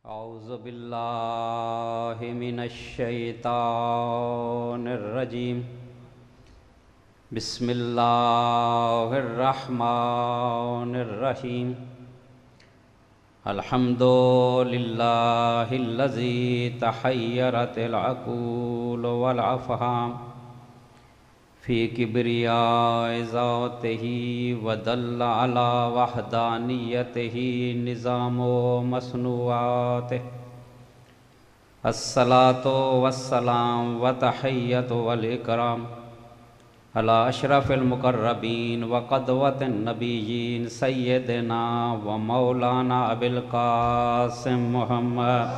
औज़ु बिल्लाहि मिनश शैतानिर रजीम। बिस्मिल्लाहिर रहमानिर रहीम। अल्हम्दुलिल्लाहिल्लज़ी तहय्यरतिल अक़ूल वल अफ़हाम फ़ी किब्रियाइ ज़ातिही व दल्ला अला वहदानियतिही निज़ामो मस्नुआतिही। अस्सलातु वस्सलाम व तहिय्यतु वल इकराम अला अशरफिल मुक़र्रबीन व क़दवतिन नबिय्यीन सय्यदिना व मौलाना अबिल क़ासिम मुहम्मद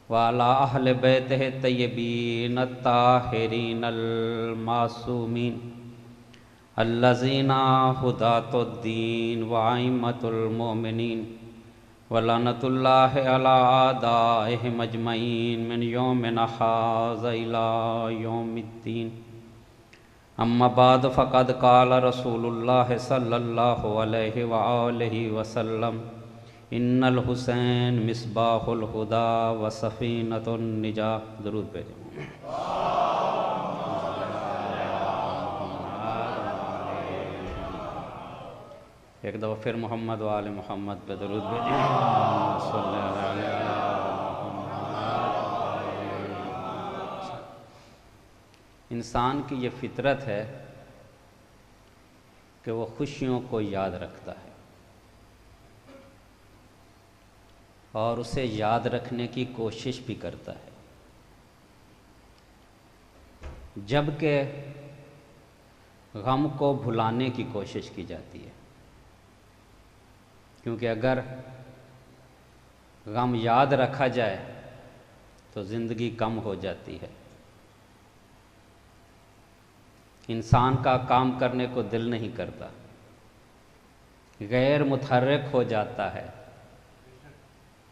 व अला अहले बैतिहि तय्यबीन अत्ताहिरीन अल मासूमीन अल्लज़ीना हुदातुद्दीन व अइम्मतुल मोमिनीन व लअनतुल्लाहि अला आदाइहिम अजमईन मिन यौमिना हाज़ा इला यौमिद्दीन। अम्मा बाद फ़क़द क़ाल रसूलुल्लाह सल्लल्लाहु अलैहि व आलिहि वसल्लम इन्नल हुसैन मिस्बाहुल हुदा व सफ़ीनतुन निजाह। दुरूद भेजें। एक दफ़ा फिर मोहम्मद व आले मोहम्मद पे दुरूद भेजें। इंसान की ये फितरत है कि वो खुशियों को याद रखता है और उसे याद रखने की कोशिश भी करता है, जबकि गम को भुलाने की कोशिश की जाती है। क्योंकि अगर गम याद रखा जाए तो ज़िंदगी कम हो जाती है, इंसान का काम करने को दिल नहीं करता, गैर मुतहर्रिक हो जाता है,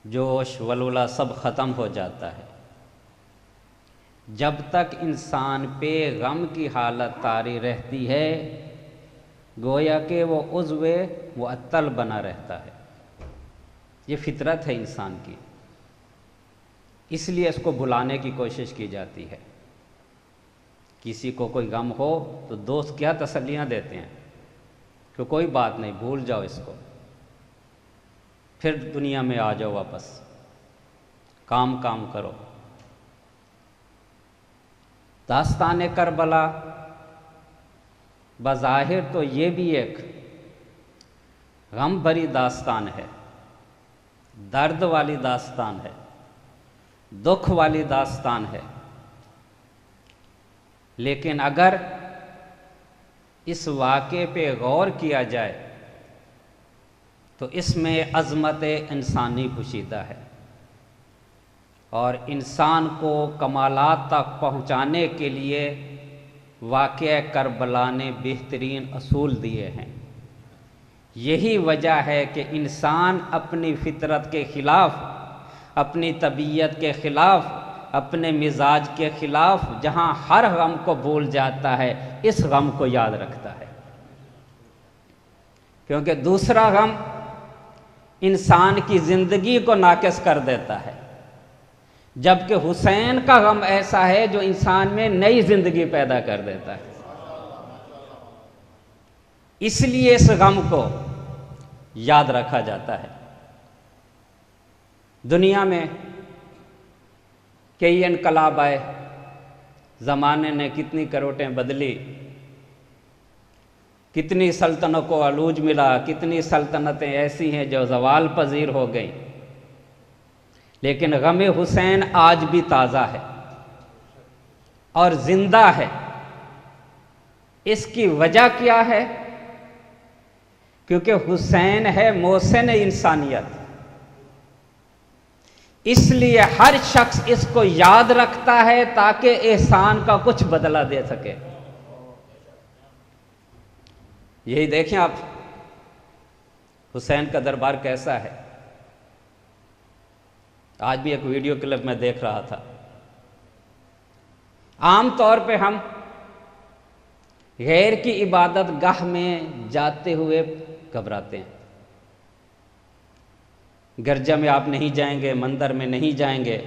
जोश वलवला सब ख़त्म हो जाता है। जब तक इंसान पे गम की हालत तारी रहती है, गोया कि वो उज़्वे मुअत्तल बना रहता है। ये फितरत है इंसान की, इसलिए इसको भुलाने की कोशिश की जाती है। किसी को कोई गम हो तो दोस्त क्या तसल्लियाँ देते हैं कि कोई बात नहीं, भूल जाओ इसको, फिर दुनिया में आ जाओ वापस, काम करो। दास्तान करबला बज़ाहिर तो ये भी एक गम भरी दास्तान है, दर्द वाली दास्तान है, दुख वाली दास्तान है, लेकिन अगर इस वाक़े पे गौर किया जाए तो इसमें अज़मत इंसानी पोशीदा है और इंसान को कमालात तक पहुँचाने के लिए वाक़या करबला ने बेहतरीन असूल दिए हैं। यही वजह है कि इंसान अपनी फितरत के ख़िलाफ़, अपनी तबीयत के ख़िलाफ़, अपने मिजाज के ख़िलाफ़ जहाँ हर गम को भूल जाता है, इस गम को याद रखता है। क्योंकि दूसरा गम इंसान की ज़िंदगी को नाक़िस कर देता है, जबकि हुसैन का गम ऐसा है जो इंसान में नई ज़िंदगी पैदा कर देता है। इसलिए इस गम को याद रखा जाता है। दुनिया में कई इनकलाब आए, ज़माने ने कितनी करवटें बदली, कितनी सल्तनतों को अरूज मिला, कितनी सल्तनतें ऐसी हैं जो ज़वाल पजीर हो गई, लेकिन गम हुसैन आज भी ताज़ा है और ज़िंदा है। इसकी वजह क्या है? क्योंकि हुसैन है मोहसिन इंसानियत, इसलिए हर शख्स इसको याद रखता है ताकि एहसान का कुछ बदला दे सके। यही देखें आप, हुसैन का दरबार कैसा है। आज भी एक वीडियो क्लिप में देख रहा था। आम तौर पे हम गैर की इबादत गाह में जाते हुए घबराते हैं। गिरजा में आप नहीं जाएंगे, मंदिर में नहीं जाएंगे,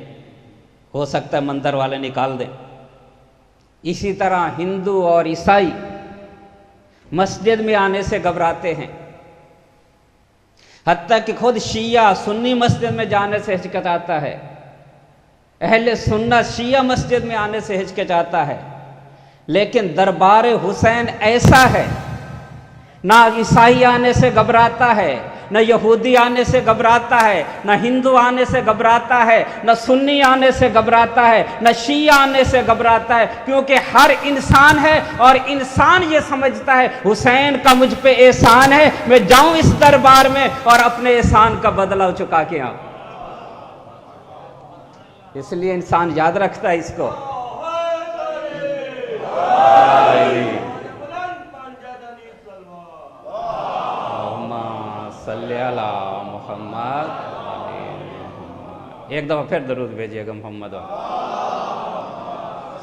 हो सकता है मंदिर वाले निकाल दें। इसी तरह हिंदू और ईसाई मस्जिद में आने से घबराते हैं। हत्ता कि खुद शिया सुन्नी मस्जिद में जाने से हिचकिचाता है, अहले सुन्नत शिया मस्जिद में आने से हिचकिचाता है। लेकिन दरबार हुसैन ऐसा है, ना ईसाई आने से घबराता है, न यहूदी आने से घबराता है, न हिंदू आने से घबराता है, न सुन्नी आने से घबराता है, न शिया आने से घबराता है। क्योंकि हर इंसान है और इंसान ये समझता है हुसैन का मुझ पे एहसान है, मैं जाऊं इस दरबार में और अपने एहसान का बदला चुका के आऊं। इसलिए इंसान याद रखता है इसको। मोहम्मद, एक दफा फिर दरूद भेजिएगा मोहम्मद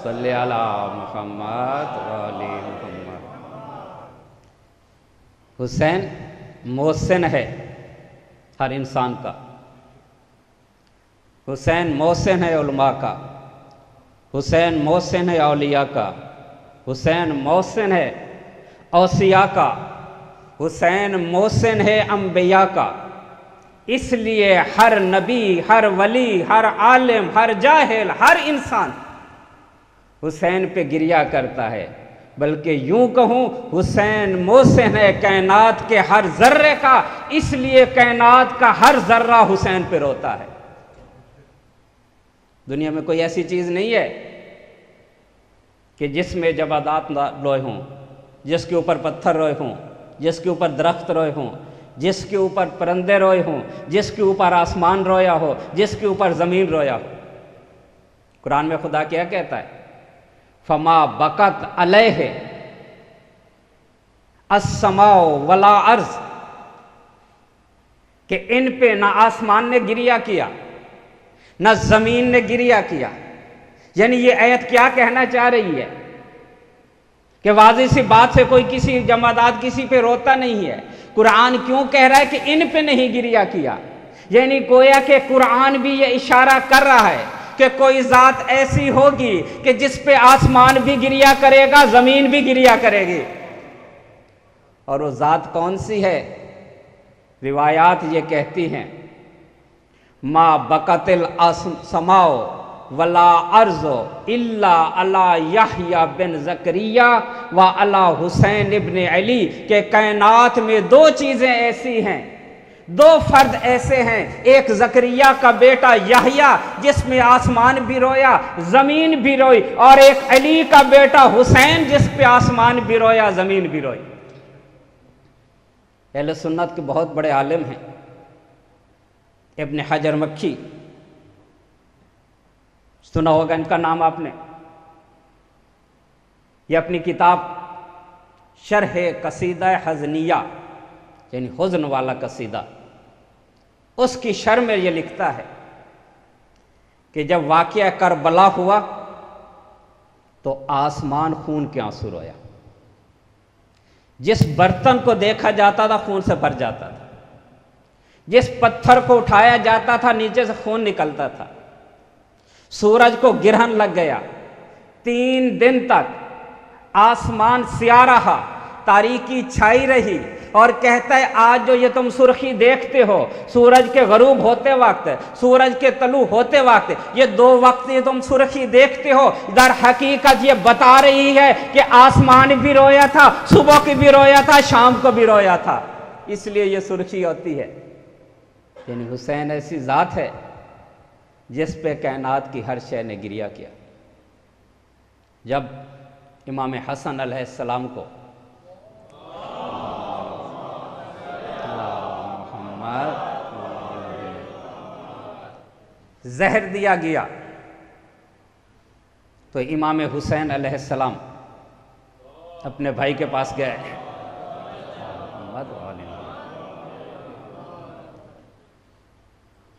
सल्ले अला मोहम्मद वाले मोहम्मद। हुसैन मोहसिन है हर इंसान का, हुसैन मोहसिन है उलमा का, हुसैन मोहसिन है औलिया का, हुसैन मोहसिन है औसिया का, हुसैन मोहसिन है अंबिया का। इसलिए हर नबी, हर वली, हर आलिम, हर जाहिल, हर इंसान हुसैन पे गिरिया करता है। बल्कि यूं कहूं हुसैन मोहसिन है कायनात के हर जर्रे का, इसलिए कायनात का हर जर्रा हुसैन पे रोता है। दुनिया में कोई ऐसी चीज नहीं है कि जिसमें जबादात रोए हों, जिसके ऊपर पत्थर रोए हों, जिसके ऊपर दरख्त रोए हों, जिसके ऊपर परिंदे रोए हों, जिसके ऊपर आसमान रोया हो, जिसके ऊपर ज़मीन रोया हो। कुरान में खुदा क्या कहता है? फमा बकत अलैह अस्समाओ वला अर्ज, कि इन पे ना आसमान ने गिरिया किया ना ज़मीन ने गिरिया किया। यानी ये आयत क्या कहना चाह रही है कि वाज़ेह सी बात से कोई किसी जमादात किसी पे रोता नहीं है। कुरान क्यों कह रहा है कि इन पे नहीं गिरिया किया? यानी गोया कि कुरान भी ये इशारा कर रहा है कि कोई ज़ात ऐसी होगी कि जिस पे आसमान भी गिरिया करेगा, ज़मीन भी गिरिया करेगी। और वो ज़ात कौन सी है? रिवायात ये कहती हैं मा बकतिल समाओ वला अर्ज़ो इल्ला अला यहया बिन ज़करिया व अला हुसैन इब्न अली, के कायनात में दो चीज़ें ऐसी हैं, दो फर्द ऐसे हैं, एक ज़करिया का बेटा यहया जिसमें आसमान भी रोया ज़मीन भी रोई, और एक अली का बेटा हुसैन जिस पे आसमान भी रोया ज़मीन भी रोई। अहले सुन्नत के बहुत बड़े आलिम हैं इब्न हजर मक्की, सुना होगा इनका नाम आपने। ये अपनी किताब शरह कसीदा हज़निया, यानी हुज़्न वाला कसीदा, उसकी शरह में ये लिखता है कि जब वाक़या करबला हुआ तो आसमान खून के आंसू रोया। जिस बर्तन को देखा जाता था खून से भर जाता था, जिस पत्थर को उठाया जाता था नीचे से खून निकलता था। सूरज को गिरहन लग गया, 3 दिन तक आसमान स्याह रहा, तारीकी छाई रही, और कहता है आज जो ये तुम सुर्खी देखते हो सूरज के गरूब होते वक्त, सूरज के तलू होते वक्त, ये 2 वक्त ये तुम सुर्खी देखते हो, दर हकीकत ये बता रही है कि आसमान भी रोया था, सुबह की भी रोया था, शाम को भी रोया था, इसलिए ये सुर्खी होती है। यानी हुसैन ऐसी ज़ात है जिस पे कायनात की हर शय ने गिरिया किया। जब इमाम हसन अलैहिस्सलाम को जहर दिया गया तो इमाम हुसैन अलैहिस्सलाम अपने भाई के पास गए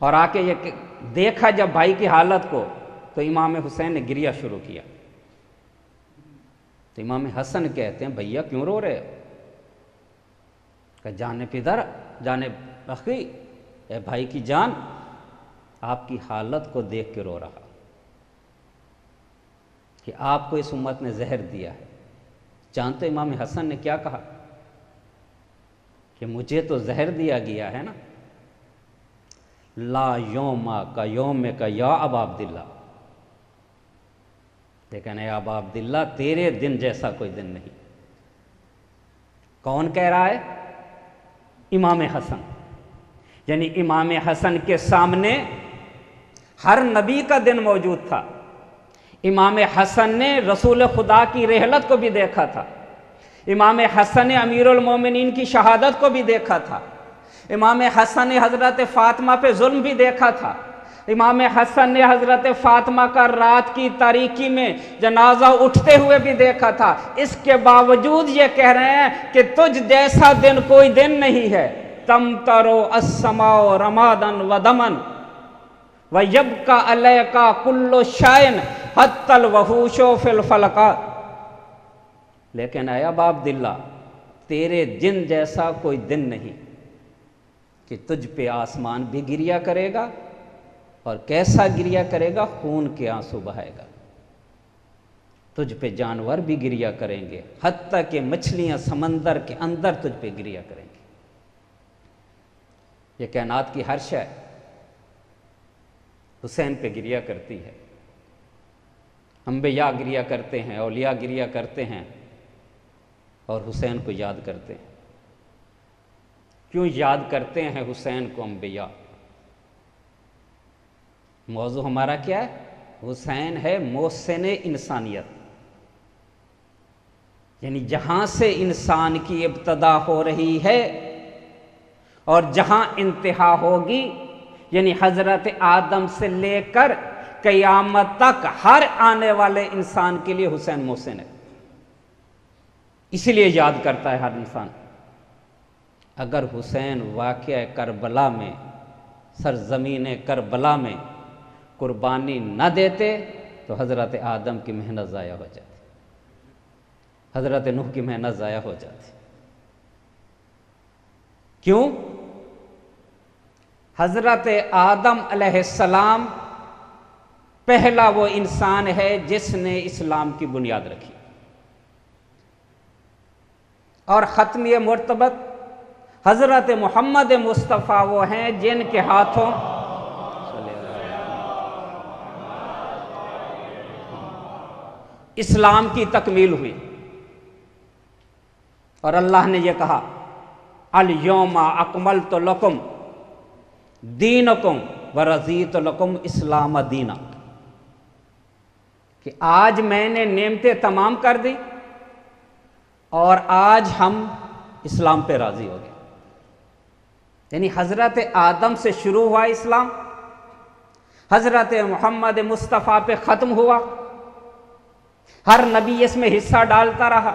और आके ये देखा जब भाई की हालत को, तो इमाम हुसैन ने गिरिया शुरू किया। तो इमाम हसन कहते हैं भैया क्यों रो रहे हो? कि जाने पिदर जाने अखी, ए भाई की जान, आपकी हालत को देख के रो रहा कि आपको इस उम्मत ने जहर दिया है। जानते इमाम हसन ने क्या कहा कि मुझे तो जहर दिया गया है ना, ला योमा का योम का या अबा अब्दिल्ला, लेकिन ए अबा अब्दिल्ला तेरे दिन जैसा कोई दिन नहीं। कौन कह रहा है? इमाम हसन। यानी इमाम हसन के सामने हर नबी का दिन मौजूद था। इमाम हसन ने रसूल खुदा की रहलत को भी देखा था। इमाम हसन ने अमीरुल मोमिनीन की शहादत को भी देखा था। इमाम हसन ने हज़रत फ़ातिमा पे जुल्म भी देखा था। इमाम हसन ने हज़रत फ़ातिमा का रात की तारीकी में जनाजा उठते हुए भी देखा था। इसके बावजूद ये कह रहे हैं कि तुझ जैसा दिन कोई दिन नहीं है। तम तरो अस्समाओ रमादन व दमन व यब का अलय का कुल्लो शायन हत्तल वहूशो फिल फलका। लेकिन आया बाप दिल्ला, तेरे दिन जैसा कोई दिन नहीं कि तुझ पे आसमान भी गिरिया करेगा, और कैसा गिरिया करेगा? खून के आंसू बहाएगा। तुझ पे जानवर भी गिरिया करेंगे, हत्ता कि मछलियां समंदर के अंदर तुझ पे गिरिया करेंगी। ये कायनात की हर शय हुसैन पे गिरिया करती है। अंबिया गिरिया करते हैं, औलिया गिरिया करते हैं, और हुसैन को याद करते हैं। क्यों याद करते हैं हुसैन को अंबिया? मौजू हमारा क्या है? हुसैन है मोहसिन इंसानियत, यानी जहां से इंसान की इब्तदा हो रही है और जहां इंतहा होगी, यानी हजरत आदम से लेकर क़यामत तक हर आने वाले इंसान के लिए हुसैन मोहसिन है। इसलिए याद करता है हर इंसान। अगर हुसैन वाक़या करबला में, सरजमीन करबला में कुर्बानी न देते तो हज़रत आदम की मेहनत ज़ाया हो जाती, हज़रत नूह की मेहनत ज़ाया हो जाती। क्यों? हज़रत आदम अलैहिस्सलाम पहला वो इंसान है जिसने इस्लाम की बुनियाद रखी, और ख़त्मी मुर्तबत हज़रत मोहम्मद मुस्तफ़ा वो हैं जिनके हाथों इस्लाम की तकमील हुई। और अल्लाह ने यह कहा, अल यौमा अकमलतु लकुम दीनकुम व रज़ीतु लकुम इस्लाम दीना, कि आज मैंने नेमतें तमाम कर दी और आज हम इस्लाम पे राज़ी हो गए। यानी हज़रत आदम से शुरू हुआ इस्लाम, हज़रत मोहम्मद मुस्तफ़ा पे ख़त्म हुआ, हर नबी इसमें हिस्सा डालता रहा।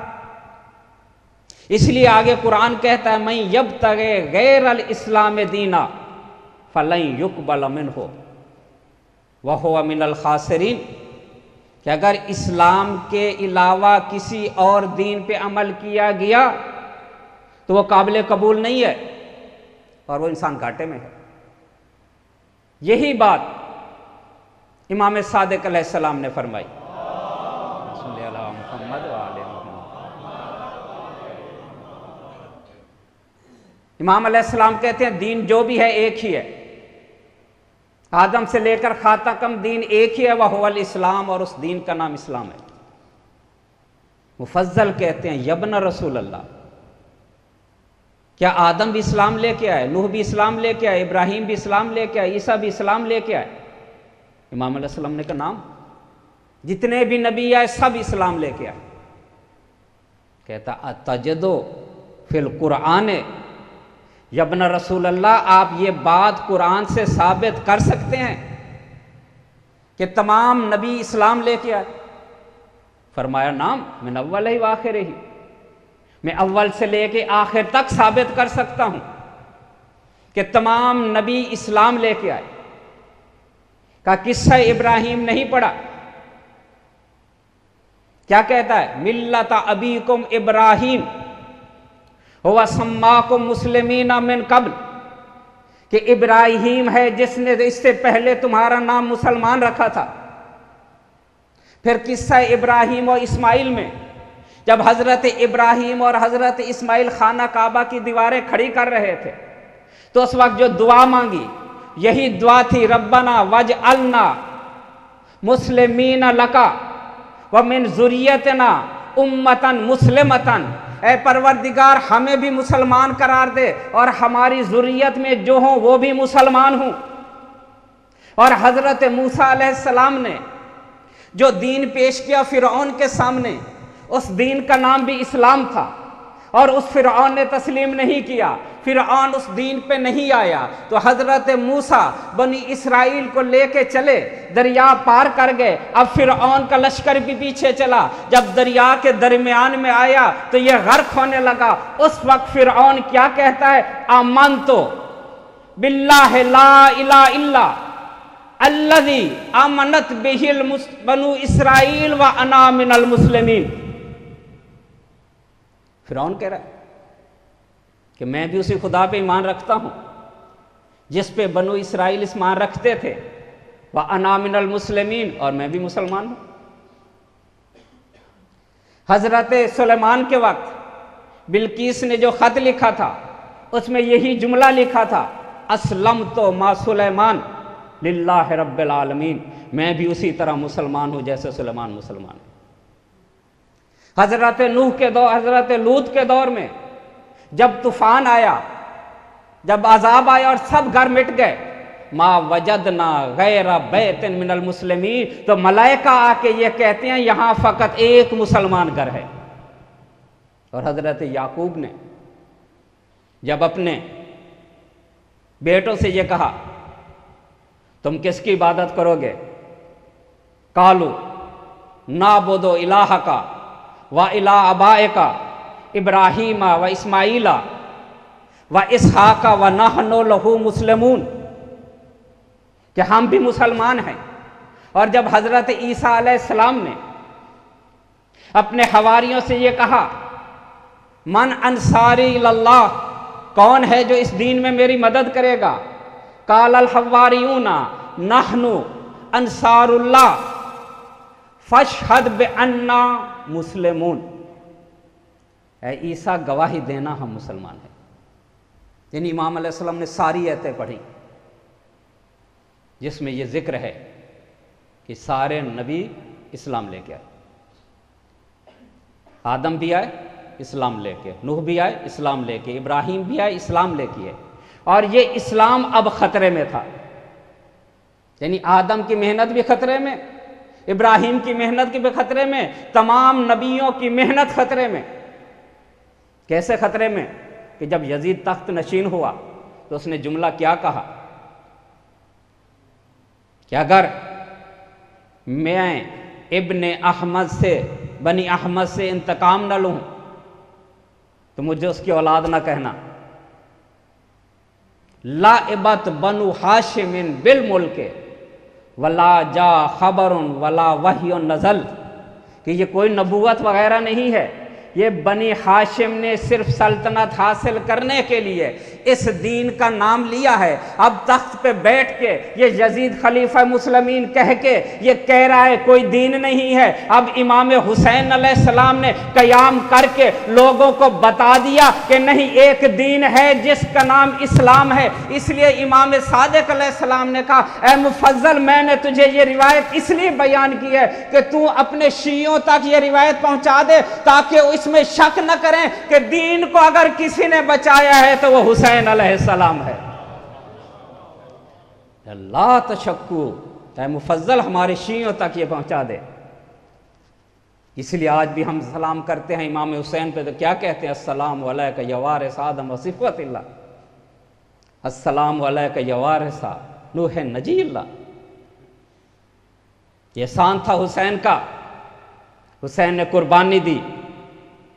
इसलिए आगे कुरान कहता है, मैं यब तगे गैर अल इस्लाम दीना फलन युकबल मिन्हु व हुवा मिनल खासिरीन, कि अगर इस्लाम के अलावा किसी और दीन पे अमल किया गया तो वह काबिल कबूल नहीं है और वो इंसान घाटे में है। यही बात इमाम सादिक अलैहिस्सलाम ने फरमाई। इमाम अलैहिस्सलाम कहते हैं दीन जो भी है एक ही है, आदम से लेकर खातम दीन एक ही है, वह हुवल इस्लाम, और उस दीन का नाम इस्लाम है। मुफज्जल कहते हैं यब्न रसूल अल्लाह, क्या आदम भी इस्लाम लेके आए, नूह भी इस्लाम लेके आए, इब्राहिम भी इस्लाम लेके आए, ईसा भी इस्लाम लेके आए? इमाम अलैहिस्सलाम ने कहा नाम, जितने भी नबी आए सब इस्लाम लेके आए। कहता अतजदो फिल कुरान यब्न रसूल अल्लाह, आप ये बात कुरान से साबित कर सकते हैं कि तमाम नबी इस्लाम लेके आए? फरमाया नाम, मिन अव्वल ही व आखिर ही, मैं अव्वल से लेके आखिर तक साबित कर सकता हूं कि तमाम नबी इस्लाम लेके आए। का किस्सा इब्राहिम नहीं पढ़ा? क्या कहता है? मिल्लता अबीकुम इब्राहिम हुवा सम्माकुम मुस्लिमीना मिन कब्ल, कि इब्राहिम है जिसने इससे पहले तुम्हारा नाम मुसलमान रखा था। फिर किस्सा इब्राहिम और इस्माइल में, जब हजरत इब्राहिम और हजरत इस्माइल खाना काबा की दीवारें खड़ी कर रहे थे, तो उस वक्त जो दुआ मांगी यही दुआ थी, रब्बना वजअलना मुस्लिमीना लका व मिन ज़ुर्रियतना उम्मतन मुस्लिमतन, ऐ परवरदिगार हमें भी मुसलमान करार दे और हमारी ज़ुर्रियत में जो हों वो भी मुसलमान हों। और हजरत मूसा अलैहिस्सलाम ने जो दीन पेश किया फिरौन के सामने, उस दीन का नाम भी इस्लाम था, और उस फिरौन ने तस्लीम नहीं किया, फिरौन उस दीन पे नहीं आया। तो हजरत मूसा बनी इसराइल को लेके चले, दरिया पार कर गए। अब फिरौन का लश्कर भी पीछे चला। जब दरिया के दरमियान में आया तो यह गर्क होने लगा। उस वक्त फिरौन क्या कहता है? आमनतु बिल्लाहि ला इलाहा इल्ला अल्लज़ी आमनत बिहिल बनु इसराइल व अना मिनल मुस्लिमीन। फिरौन कह रहा है कि मैं भी उसी खुदा पे ईमान रखता हूं जिस पे बनु इसराइल ईमान रखते थे, व अना मिनल मुस्लिमीन, और मैं भी मुसलमान हूं। हजरत सुलेमान के वक्त बिल्कीस ने जो खत लिखा था उसमें यही जुमला लिखा था, असलम तो मा सुलेमान लिल्लाहि रब्बिल आलमीन, मैं भी उसी तरह मुसलमान हूं जैसे सुलेमान मुसलमान है। हजरत नूह के दौर, हजरत लूत के दौर में जब तूफान आया, जब अजाब आया और सब घर मिट गए, मा वजदना गैरा बैतिन मिनल मुस्लिमीन, तो मलाइका आके ये कहते हैं यहां फकत एक मुसलमान घर है। और हजरत याकूब ने जब अपने बेटों से ये कहा तुम किसकी इबादत करोगे? कालू ना बोदो इलाहा का व इला अबाए का इब्राहीमा व इस्माइला व इसहाका व नहनु लहू मुस्लिमून, कि हम भी मुसलमान हैं। और जब हजरत ईसा अलैहिस्सलाम ने अपने हवारियों से ये कहा, मन अंसारी इल्लाह, कौन है जो इस दीन में मेरी मदद करेगा? कालल हवारियूना नहनु अंसारुल्लाह फशहद बिअन्ना मुस्लिमून, ऐ ईसा गवाही देना हम मुसलमान हैं। यानी इमाम अलैहिस्सलाम ने सारी आयतें पढ़ी जिसमें यह जिक्र है कि सारे नबी इस्लाम लेके आए। आदम भी आए इस्लाम लेके, नूह भी आए इस्लाम लेके, इब्राहिम भी आए इस्लाम लेके आए। और ये इस्लाम अब खतरे में था। यानी आदम की मेहनत भी खतरे में, इब्राहिम की मेहनत भी खतरे में, तमाम नबियों की मेहनत खतरे में। कैसे खतरे में? कि जब यजीद तख्त नशीन हुआ तो उसने जुमला क्या कहा कि अगर मैं इब्ने अहमद से, बनी अहमद से इंतकाम न लूं तो मुझे उसकी औलाद ना कहना। लाइबत बनु हाशिमिन बिल मुल्के वला जा खबरुन वला वह्युन नज़ल, कि ये कोई नबूवत वगैरह नहीं है, ये बनी हाशिम ने सिर्फ सल्तनत हासिल करने के लिए इस दीन का नाम लिया है। अब तख्त पे बैठ के ये यजीद खलीफा मुस्लिमीन कह के ये कह रहा है कोई दीन नहीं है। अब इमाम हुसैन अलैहिस्सलाम ने क़याम करके लोगों को बता दिया कि नहीं, एक दीन है जिसका नाम इस्लाम है। इसलिए इमाम सादिक अलैहिस्सलाम ने कहा, ऐ मुफज्जल, मैंने तुझे ये रिवायत इसलिए बयान की है कि तू अपने शियों तक ये रिवायत पहुंचा दे ताकि इसमें शक न करें कि दीन को अगर किसी ने बचाया है तो वो हुसैन अलैहिस्सलाम है। ला तशक्कू, ऐ मुफज्जल हमारे शियों तक ये पहुंचा दे। इसलिए आज भी हम सलाम करते हैं इमाम हुसैन पे, तो क्या कहते हैं? अस्सलाम अलैका या वारिस आदम व सिफ़तिल्लाह, अस्सलाम अलैका या वारिस नूह नजील्लाह। ये शान था हुसैन का। हुसैन ने कुर्बानी दी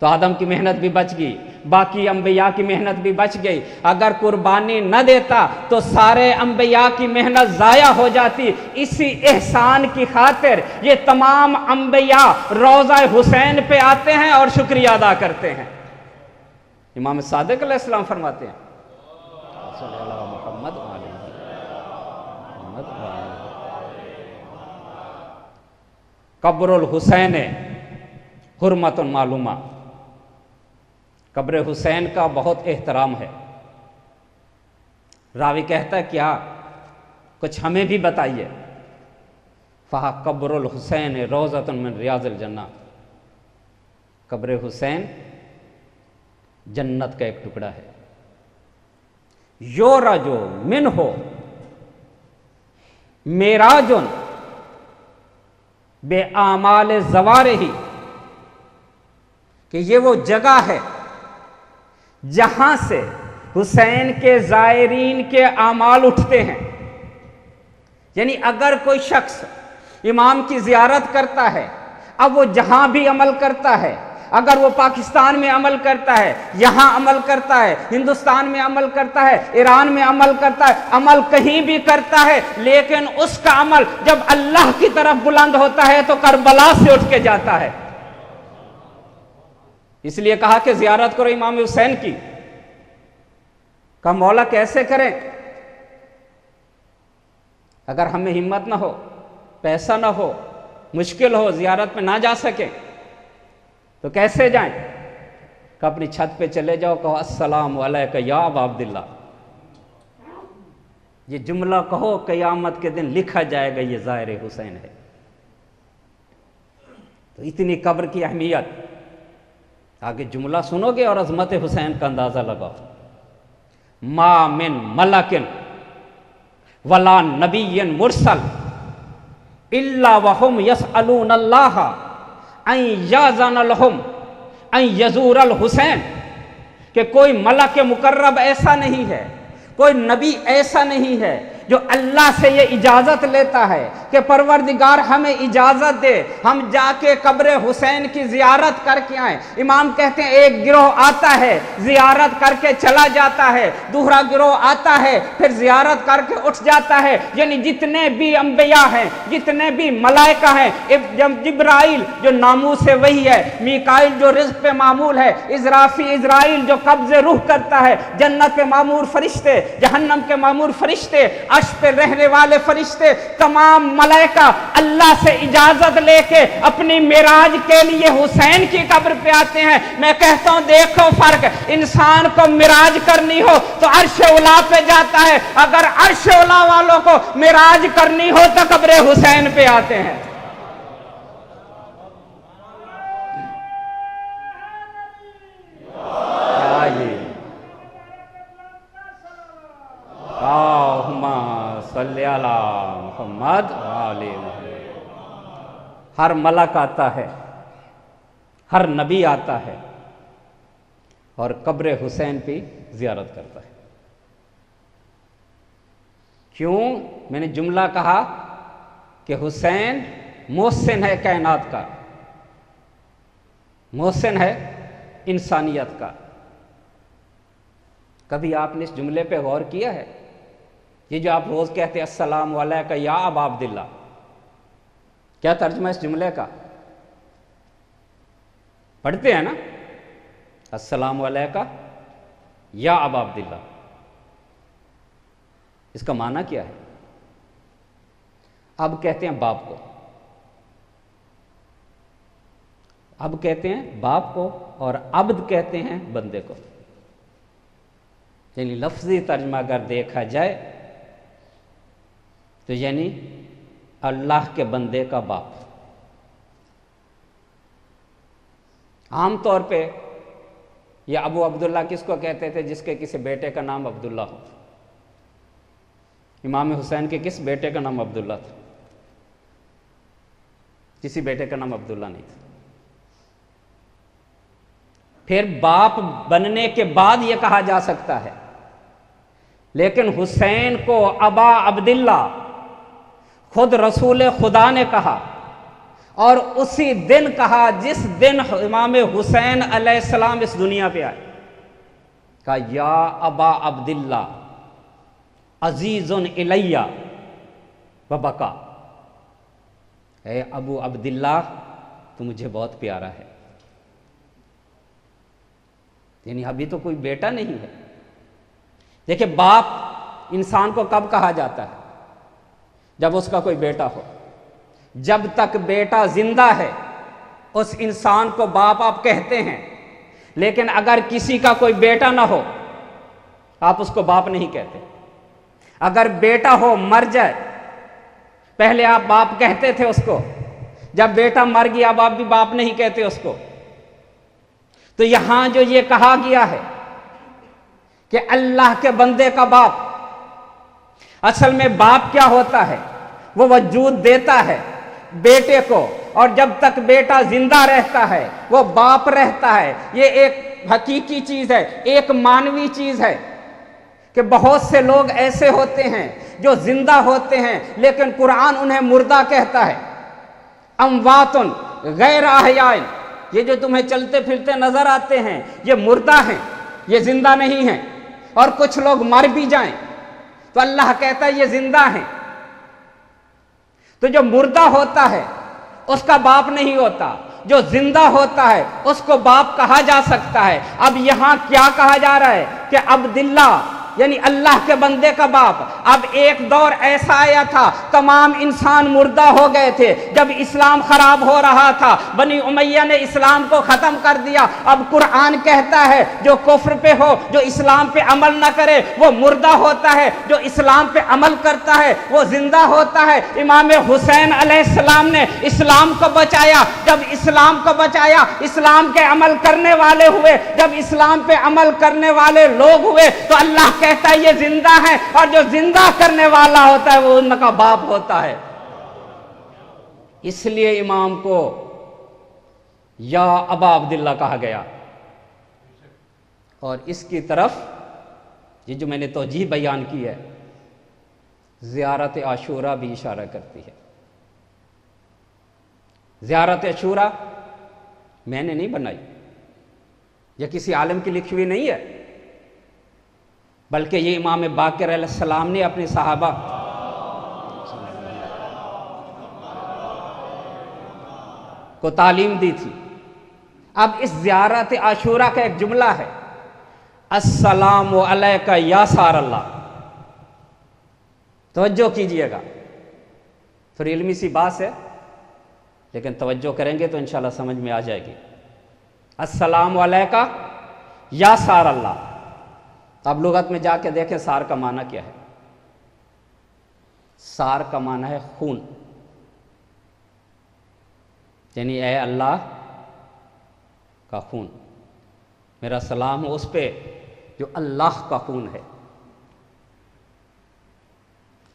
तो आदम की मेहनत भी बच गई, बाकी अंबिया की मेहनत भी बच गई। अगर कुर्बानी न देता तो सारे अंबिया की मेहनत ज़ाया हो जाती। इसी एहसान की खातिर ये तमाम अंबिया रोज़ा हुसैन पे आते हैं और शुक्रिया अदा करते हैं। इमाम सादिक अलैहिस्सलाम फरमाते हैं, कब्रुल हुसैन हुर्मतुन मालूमा, कब्र हुसैन का बहुत एहतराम है। रावी कहता है क्या, कुछ हमें भी बताइए। फहा कब्रुल हुसैन रोज़तुन मिन रियाज़िल जन्नह, कब्र हुसैन जन्नत का एक टुकड़ा है। योरजो मिन हो मेराजुन बे आमाल ज़वारिही, कि ये वो जगह है जहां से हुसैन के ज़ायरीन के आमाल उठते हैं। यानी अगर कोई शख्स इमाम की ज़ियारत करता है, अब वो जहां भी अमल करता है, अगर वो पाकिस्तान में अमल करता है, यहां अमल करता है, हिंदुस्तान में अमल करता है, ईरान में अमल करता है, अमल कहीं भी करता है, लेकिन उसका अमल जब अल्लाह की तरफ बुलंद होता है तो करबला से उठ के जाता है। इसलिए कहा कि ज़ियारत करो इमाम हुसैन की। का मौला कैसे करें? अगर हमें हिम्मत ना हो, पैसा ना हो, मुश्किल हो, ज़ियारत में ना जा सके तो कैसे जाएं? कि अपनी छत पे चले जाओ, कहो अस्सलाम वालेकुम या अबा अब्दुल्लाह। ये जुमला कहो, क़यामत के दिन लिखा जाएगा ये ज़ाहिर हुसैन है। तो इतनी कब्र की अहमियत, आगे जुमला सुनोगे और अज़मत हुसैन का अंदाज़ा लगाओ। मा मिन मलकिन वला नबिय्यन मुरसल इल्ला वहुम यसअलून अल्लाह अन याज़न लहुम अन यज़ूरल हुसैन, कि कोई मलक मुकर्रब ऐसा नहीं है, कोई नबी ऐसा नहीं है जो अल्लाह से ये इजाज़त लेता है कि परवरदिगार हमें इजाज़त दे, हम जाके कब्र हुसैन की ज़ियारत करके आए। इमाम कहते हैं एक गिरोह आता है, ज़ियारत करके चला जाता है, दूसरा गिरोह आता है, फिर ज़ियारत करके उठ जाता है। यानी जितने भी अंबिया हैं, जितने भी मलाइका हैं, जिब्राइल जो नामूस से वही है, मीकाइल जो रिज़्क़ पे मामूल है, इज़राइल जो कब्ज़े रूह करता है, जन्नत पे मामूर फरिश्ते, जहन्नम के मामूर फरिश्ते, अर्श पे रहने वाले फरिश्ते, तमाम मलाइका अल्लाह से इजाजत लेके अपनी मिराज के लिए हुसैन की कब्र पे आते हैं। मैं कहता हूं देखो फर्क, इंसान को मिराज करनी हो तो अर्श उला पे जाता है, अगर अर्श उला वालों को मिराज करनी हो तो कब्र हुसैन पे आते हैं। हर मलक आता है, हर नबी आता है और कब्र हुसैन पे ज़ियारत करता है। क्यों? मैंने जुमला कहा कि हुसैन मोहसिन है कायनात का, मोहसिन है इंसानियत का। कभी आपने इस जुमले पे गौर किया है? ये जो आप रोज कहते हैं अस्सलाम वालेकुम या अबा अब्दुल्लाह, क्या तर्जुमा इस जुमले का? पढ़ते हैं ना अस्सलाम वालेकुम या अबा अब्दुल्लाह, इसका माना क्या है? अब कहते हैं बाप को, अब कहते हैं बाप को, और अब्द कहते हैं बंदे को। यानी लफ्जी तर्जुमा अगर देखा जाए तो यानी अल्लाह के बंदे का बाप। आमतौर पे यह अबू अब्दुल्ला किसको कहते थे? जिसके किसी बेटे का नाम अब्दुल्ला हो। इमाम हुसैन के किस बेटे का नाम अब्दुल्ला था? किसी बेटे का नाम अब्दुल्ला नहीं था। फिर बाप बनने के बाद यह कहा जा सकता है, लेकिन हुसैन को अबा अब्दुल्ला खुद रसूल खुदा ने कहा, और उसी दिन कहा जिस दिन इमाम हुसैन अलैहिस्सलाम इस दुनिया पे आए। कहा या अबा अब्दिल्ला अजीजुन इलैया व बका, ए अबू अब्दिल्ला तो मुझे बहुत प्यारा है। यानी अभी तो कोई बेटा नहीं है। देखिए, बाप इंसान को कब कहा जाता है? जब उसका कोई बेटा हो। जब तक बेटा जिंदा है उस इंसान को बाप आप कहते हैं, लेकिन अगर किसी का कोई बेटा ना हो आप उसको बाप नहीं कहते। अगर बेटा हो मर जाए, पहले आप बाप कहते थे उसको, जब बेटा मर गया अब आप भी बाप नहीं कहते उसको। तो यहां जो ये कहा गया है कि अल्लाह के बंदे का बाप, असल में बाप क्या होता है? वो वजूद देता है बेटे को, और जब तक बेटा जिंदा रहता है वो बाप रहता है। ये एक हकीकी चीज है, एक मानवी चीज है कि बहुत से लोग ऐसे होते हैं जो जिंदा होते हैं लेकिन कुरान उन्हें मुर्दा कहता है। अमवातुन गैर अहयाइन, ये जो तुम्हें चलते फिरते नजर आते हैं ये मुर्दा हैं, ये जिंदा नहीं हैं। और कुछ लोग मर भी जाएं तो अल्लाह कहता है ये जिंदा हैं। तो जो मुर्दा होता है उसका बाप नहीं होता, जो जिंदा होता है उसको बाप कहा जा सकता है। अब यहां क्या कहा जा रहा है कि अब्दिल्ला यानी अल्लाह के बंदे का बाप। अब एक दौर ऐसा आया था तमाम इंसान मुर्दा हो गए थे, जब इस्लाम खराब हो रहा था, बनी उमैया ने इस्लाम को खत्म कर दिया। अब कुरान कहता है जो कुफ्र पे हो, जो इस्लाम पे अमल ना करे वो मुर्दा होता है, जो इस्लाम पे अमल करता है वो जिंदा होता है। इमाम हुसैन अलैहिस्सलाम ने इस्लाम को बचाया। जब इस्लाम को बचाया, इस्लाम के अमल करने वाले हुए, जब इस्लाम पे अमल करने वाले लोग हुए तो अल्लाह कहता है ये जिंदा है, और जो जिंदा करने वाला होता है वो उनका बाप होता है। इसलिए इमाम को या अबा अब्दिल्ला कहा गया। और इसकी तरफ ये जो मैंने तौजीह बयान की है, ज़ियारत आशूरा भी इशारा करती है। ज़ियारत आशूरा मैंने नहीं बनाई, यह किसी आलिम की लिखी हुई नहीं है, बल्कि ये इमाम बाक़िर अलैहिस्सलाम ने अपने सहाबा को तालीम दी थी। अब इस ज़ियारत आशूरा का एक जुमला है, अस्सलामु अलैका या सार अल्लाह। तवज्जो कीजिएगा, थोड़ी इल्मी सी बात है लेकिन तवज्जो करेंगे तो इंशाल्लाह समझ में आ जाएगी। अस्सलामु अलैका या सार अल्लाह। अब लुगत में जाके देखें सार का माना क्या है। सार का माना है खून, यानी ए अल्लाह का खून, मेरा सलाम हो उस पे जो अल्लाह का खून है।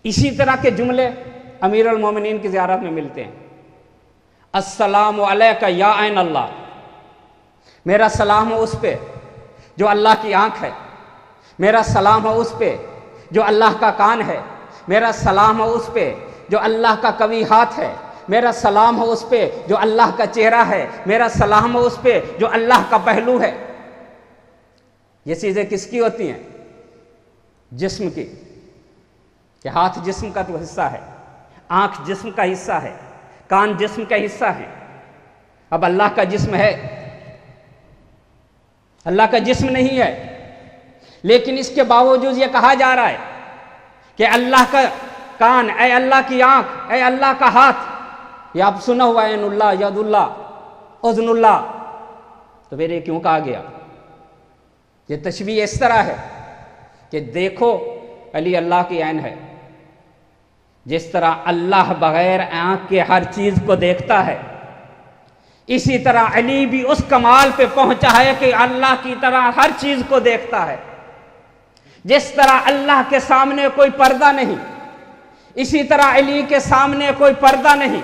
इसी तरह के जुमले अमीर अल मोमिनीन की ज़ियारत में मिलते हैं। अस्सलामु अलैका या ऐन अल्लाह, मेरा सलाम हो उस पे जो अल्लाह की आंख है, मेरा सलाम हो उस पे जो अल्लाह का कान है, मेरा सलाम हो उस पे जो अल्लाह का कवी हाथ है, मेरा सलाम हो उस पे जो अल्लाह का चेहरा है, मेरा सलाम हो उस पे जो अल्लाह का पहलू है। ये चीज़ें किसकी होती हैं? जिस्म की। कि हाथ जिस्म का तो हिस्सा है, आंख जिस्म का हिस्सा है, कान जिस्म का हिस्सा है। अब अल्लाह का जिस्म है? अल्लाह का जिस्म नहीं है, लेकिन इसके बावजूद ये कहा जा रहा है कि अल्लाह का कान, ऐ अल्लाह की आंख, ऐ अल्लाह का हाथ। ये आप सुना हुआ है ऐनुल्लाह, यदुल्लाह, उज़्नुल्लाह। तो फिर ये क्यों कहा गया? ये तशबीह इस तरह है कि देखो अली अल्लाह की ऐन है। जिस तरह अल्लाह बगैर आंख के हर चीज को देखता है, इसी तरह अली भी उस कमाल पे पहुंचा है कि अल्लाह की तरह हर चीज को देखता है। जिस तरह अल्लाह के सामने कोई पर्दा नहीं, इसी तरह अली के सामने कोई पर्दा नहीं।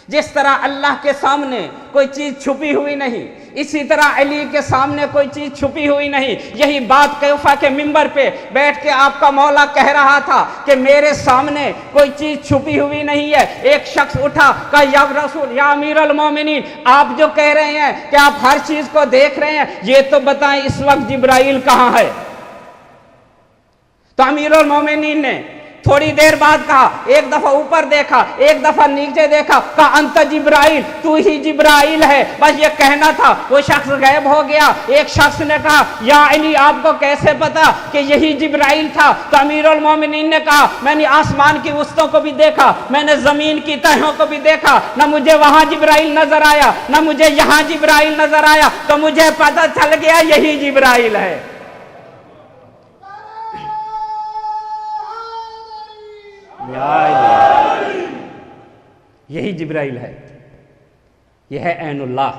जिस तरह अल्लाह के सामने कोई चीज छुपी हुई नहीं, इसी तरह अली के सामने कोई चीज छुपी हुई नहीं। यही बात कूफा के मिंबर पे बैठ के आपका मौला कह रहा था कि मेरे सामने कोई चीज छुपी हुई नहीं है। एक शख्स उठा, कहा या रसूल, या अमीर अल मोमिनीन, आप जो कह रहे हैं कि आप हर चीज को देख रहे हैं, ये तो बताएं इस वक्त जिब्राइल कहां है। तो अमीर अल मोमिनीन ने थोड़ी देर बाद कहा, एक दफा ऊपर देखा, एक दफा नीचे देखा, कहा अंत जिब्राइल, तू ही जिब्राइल है। बस ये कहना था, वो शख्स गायब हो गया। एक शख्स ने कहा, या अली आपको कैसे पता कि यही जिब्राइल था? तो अमीरुल मोमिनीन ने कहा, मैंने आसमान की वस्तुओं को भी देखा, मैंने जमीन की तहों को भी देखा, न मुझे वहां जिब्राइल नजर आया, न मुझे यहां जिब्राइल नजर आया, तो मुझे पता चल गया यही जिब्राइल है। यही जिब्राइल है, यह है ऐनुल्लाह।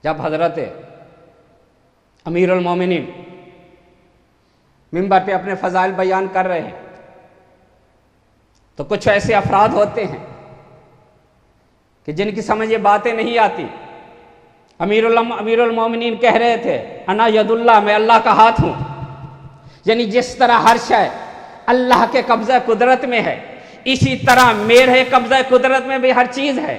जब हजरत अमीरुल मोमिनीन मिंबर पे अपने फजाइल बयान कर रहे हैं तो कुछ ऐसे अफराद होते हैं कि जिनकी समझ ये बातें नहीं आती। अमीरुल मोमिनीन कह रहे थे, अना यदुल्लाह, मैं अल्लाह का हाथ हूं। यानी जिस तरह हर शय अल्लाह के कब्जा कुदरत में है, इसी तरह मेरे कब्जा कुदरत में भी हर चीज है।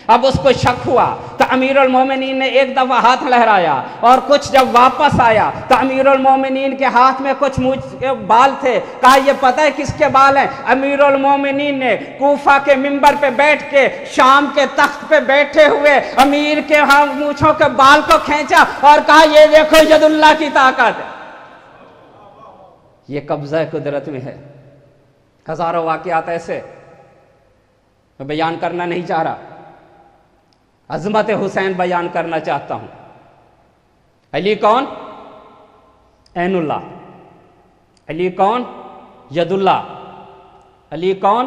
अब उसको शक हुआ तो अमीरुल मोमिनीन ने एक दफा हाथ लहराया, और कुछ जब वापस आया तो अमीरुल मोमिनीन के हाथ में कुछ मूंछ के बाल थे। कहा ये पता है किसके बाल हैं? अमीरुल मोमिनीन ने कूफा के मिंबर पे बैठ के शाम के तख्त पे बैठे हुए अमीर के मूंछों के बाल को खींचा और कहा ये देखो यदुल्लाह की ताकत, ये कब्जा कुदरत में है। हजारों वाकयात ऐसे, मैं बयान करना नहीं चाह रहा, अजमत हुसैन बयान करना चाहता हूं। अली कौन? ऐनुल्लाह। अली कौन? यदुल्लाह। अली कौन?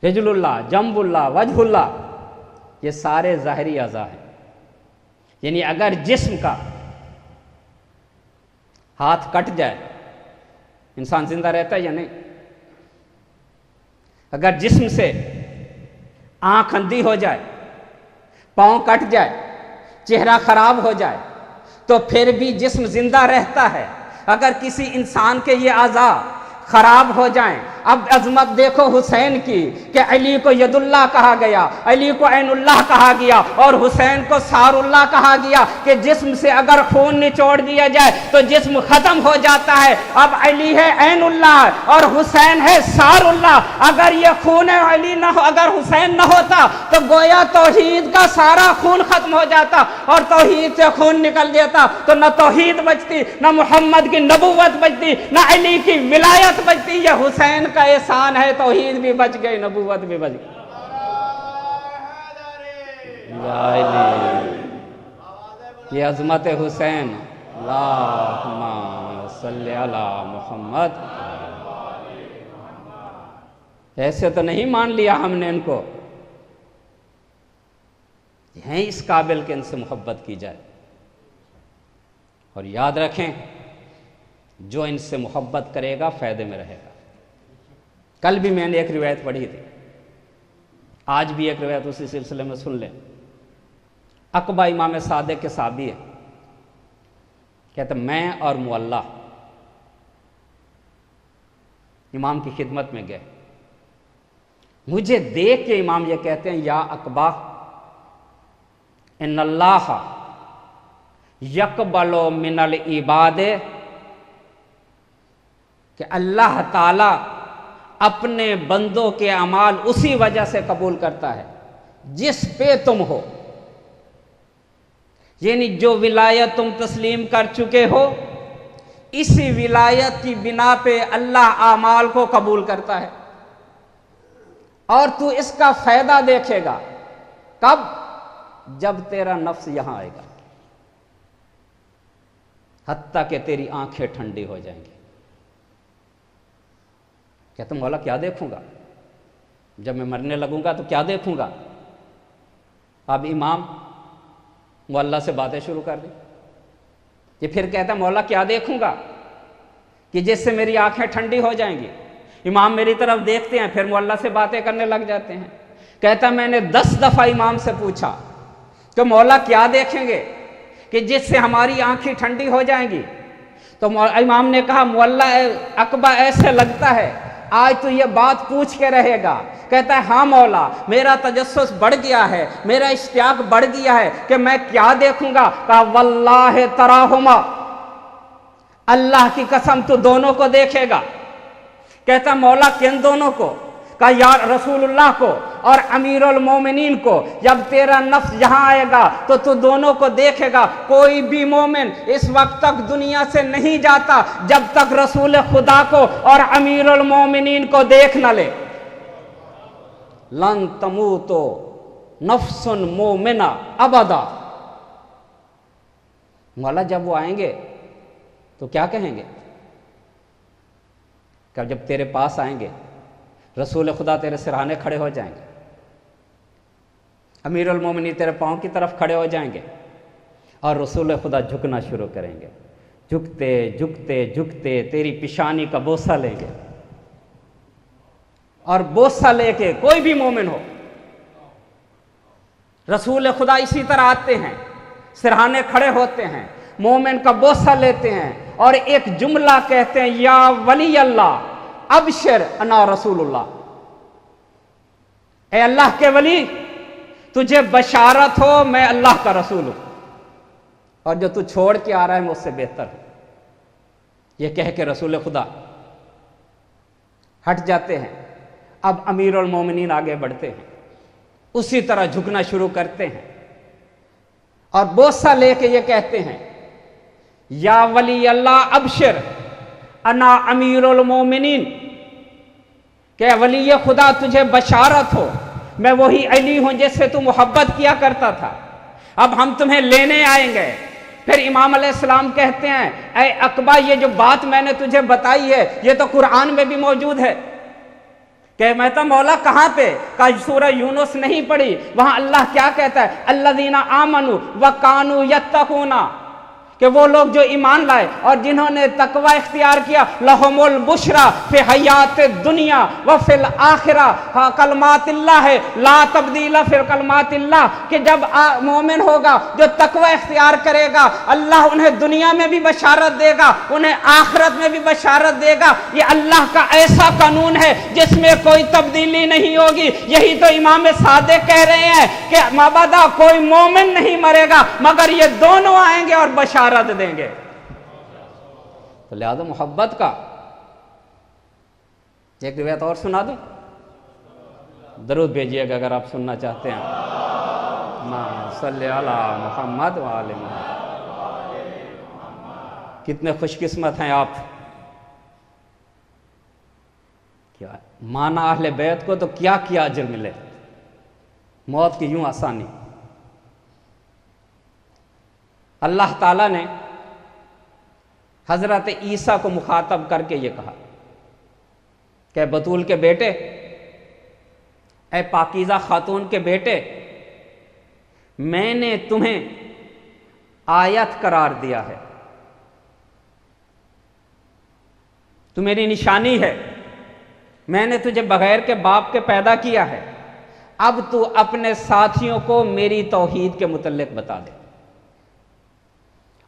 रिजलुल्लाह, जम्बुल्लाह, वजहुल्लाह। ये सारे ज़ाहिरी अज़ा हैं। यानी अगर जिस्म का हाथ कट जाए, इंसान जिंदा रहता है या नहीं? अगर जिस्म से आंख अंधी हो जाए, पांव कट जाए, चेहरा खराब हो जाए, तो फिर भी जिस्म जिंदा रहता है। अगर किसी इंसान के ये आज़ा खराब हो जाएं, अब अजमत देखो हुसैन की कि अली को यदुल्लाह कहा गया, अली को ऐनुल्लाह कहा गया और हुसैन को सारुल्लाह कहा गया कि जिस्म से अगर खून निचोड़ दिया जाए तो जिस्म खत्म हो जाता है। अब अली है ऐनुल्लाह और हुसैन है सारुल्लाह। अगर ये खून अली ना हो, अगर हुसैन ना होता तो गोया तौहीद का सारा खून खत्म हो जाता, और तौहीद से खून निकल जाता तो न तौहीद बचती, न मोहम्मद की नबुव्वत बचती, न अली की विलायत बचती। ये हुसैन का एहसान है, तौहीद भी बच गई, नबुव्वत भी बच गई। ये अज़मत हुसैन, अल्लाहुम्मा सल्ली अला मुहम्मद। ऐसे तो नहीं मान लिया हमने इनको, हैं इस काबिल के इनसे मोहब्बत की जाए। और याद रखें, जो इनसे मोहब्बत करेगा फायदे में रहेगा। कल भी मैंने एक रिवायत पढ़ी थी, आज भी एक रिवायत उसी सिलसिले में सुन लें। अकबा इमाम सादिक के साहबी है, कहते मैं और मुअल्ला इमाम की खिदमत में गए। मुझे देख के इमाम ये कहते हैं, या अकबा इन्नल्लाह यकबलो मिनल इबादे, कि अल्लाह ताला अपने बंदों के अमाल उसी वजह से कबूल करता है जिस पे तुम हो। यानी जो विलायत तुम तस्लीम कर चुके हो, इसी विलायत की बिना पे अल्लाह आमाल को कबूल करता है। और तू इसका फायदा देखेगा कब? जब तेरा नफ्स यहां आएगा, हत्ता कि तेरी आंखें ठंडी हो जाएंगी। कहता मौला क्या देखूंगा? जब मैं मरने लगूंगा तो क्या देखूंगा? अब इमाम मुअल्ला से बातें शुरू कर दी। ये फिर कहता मौला क्या देखूंगा कि जिससे मेरी आंखें ठंडी हो जाएंगी। इमाम मेरी तरफ देखते हैं, फिर मुअल्ला से बातें करने लग जाते हैं। कहता मैंने 10 दफा इमाम से पूछा कि मौला क्या देखेंगे कि जिससे हमारी आंखें ठंडी हो जाएंगी। तो इमाम ने कहा मौला अकबा ऐसे लगता है आज तो ये बात पूछ के रहेगा। कहता है हाँ मौला, मेरा तजस्सुस बढ़ गया है, मेरा इश्तियाक बढ़ गया है कि मैं क्या देखूंगा। कहा वल्लाह तराहुमा, अल्लाह की कसम तू दोनों को देखेगा। कहता मौला किन दोनों को। कहा यार रसूलुल्लाह को और अमीरुल मोमिनीन को। जब तेरा नफ्स यहाँ आएगा तो तू दोनों को देखेगा। कोई भी मोमिन इस वक्त तक दुनिया से नहीं जाता जब तक रसूल खुदा को और अमीरुल मोमिनीन को देख न ले। लन तमूतो नफ्सुन मोमिना अबदा। मौला जब वो आएंगे तो क्या कहेंगे। कब जब तेरे पास आएंगे रसूल खुदा तेरे सिरहाने खड़े हो जाएंगे, अमीरुल मोमिनीन तेरे पाँव की तरफ खड़े हो जाएंगे और रसूल खुदा झुकना शुरू करेंगे। झुकते झुकते झुकते तेरी पिशानी का बोसा लेंगे और बोसा लेके कोई भी मोमिन हो, रसूल खुदा इसी तरह आते हैं, सिरहाने खड़े होते हैं, मोमिन का बोसा लेते हैं और एक जुमला कहते हैं या वली अल्लाह अबशर अना रसूलुल्लाह। ए अल्लाह के वली तुझे बशारत हो मैं अल्लाह का रसूल हूं और जो तू छोड़ के आ रहा है मुझसे बेहतर है। ये कह के रसूल खुदा हट जाते हैं। अब अमीरुल मोमिनीन आगे बढ़ते हैं, उसी तरह झुकना शुरू करते हैं और बोसा लेके ये कहते हैं या वली अल्लाह अबशर अना अमीरुल मोमिनीन। क्या वली खुदा तुझे बशारत हो मैं वही अली हूं जिससे तू मोहब्बत किया करता था, अब हम तुम्हें लेने आएंगे। फिर इमाम अलैहिस्सलाम कहते हैं ऐ अकबा ये जो बात मैंने तुझे बताई है ये तो कुरान में भी मौजूद है। कह मैं तो मौला कहां पे। का सूरह यूनुस नहीं पढ़ी, वहां अल्लाह क्या कहता है अल्लज़ीना आमनु व कानू यत्तकूना, कि वो लोग जो ईमान लाए और जिन्होंने तकवा इख्तियार किया लहुमुल बुशरा फि हयात दुनिया व फिल आखिरा कलमातिल्लाह है ला तब्दीला फिर कलमातिल्लाह। कि जब मोमिन होगा जो तकवा इख्तियार करेगा अल्लाह उन्हें दुनिया में भी बशारत देगा, उन्हें आखिरत में भी बशारत देगा। ये अल्लाह का ऐसा कानून है जिसमें कोई तब्दीली नहीं होगी। यही तो इमाम सादिक कह रहे हैं कि माबदा कोई मोमिन नहीं मरेगा मगर ये दोनों आएंगे और बशारत देंगे। तो लिहाजा मोहब्बत का एक रिवायत और सुना दूं, दरूद भेजिएगा अगर आप सुनना चाहते हैं। सल्ले अला मुहम्मद व आले मुहम्मद। कितने खुशकिस्मत हैं आप। क्या माना अहले बैत को तो क्या क्या अजर मिले, मौत की यूं आसानी। अल्लाह ताला ने हजरत ईसा को मुखातब करके ये कहा कि बतूल के बेटे, ए पाकीज़ा खातून के बेटे, मैंने तुम्हें आयत करार दिया है, तू मेरी निशानी है, मैंने तुझे बगैर के बाप के पैदा किया है। अब तू अपने साथियों को मेरी तौहीद के मुतल्लिक बता दे।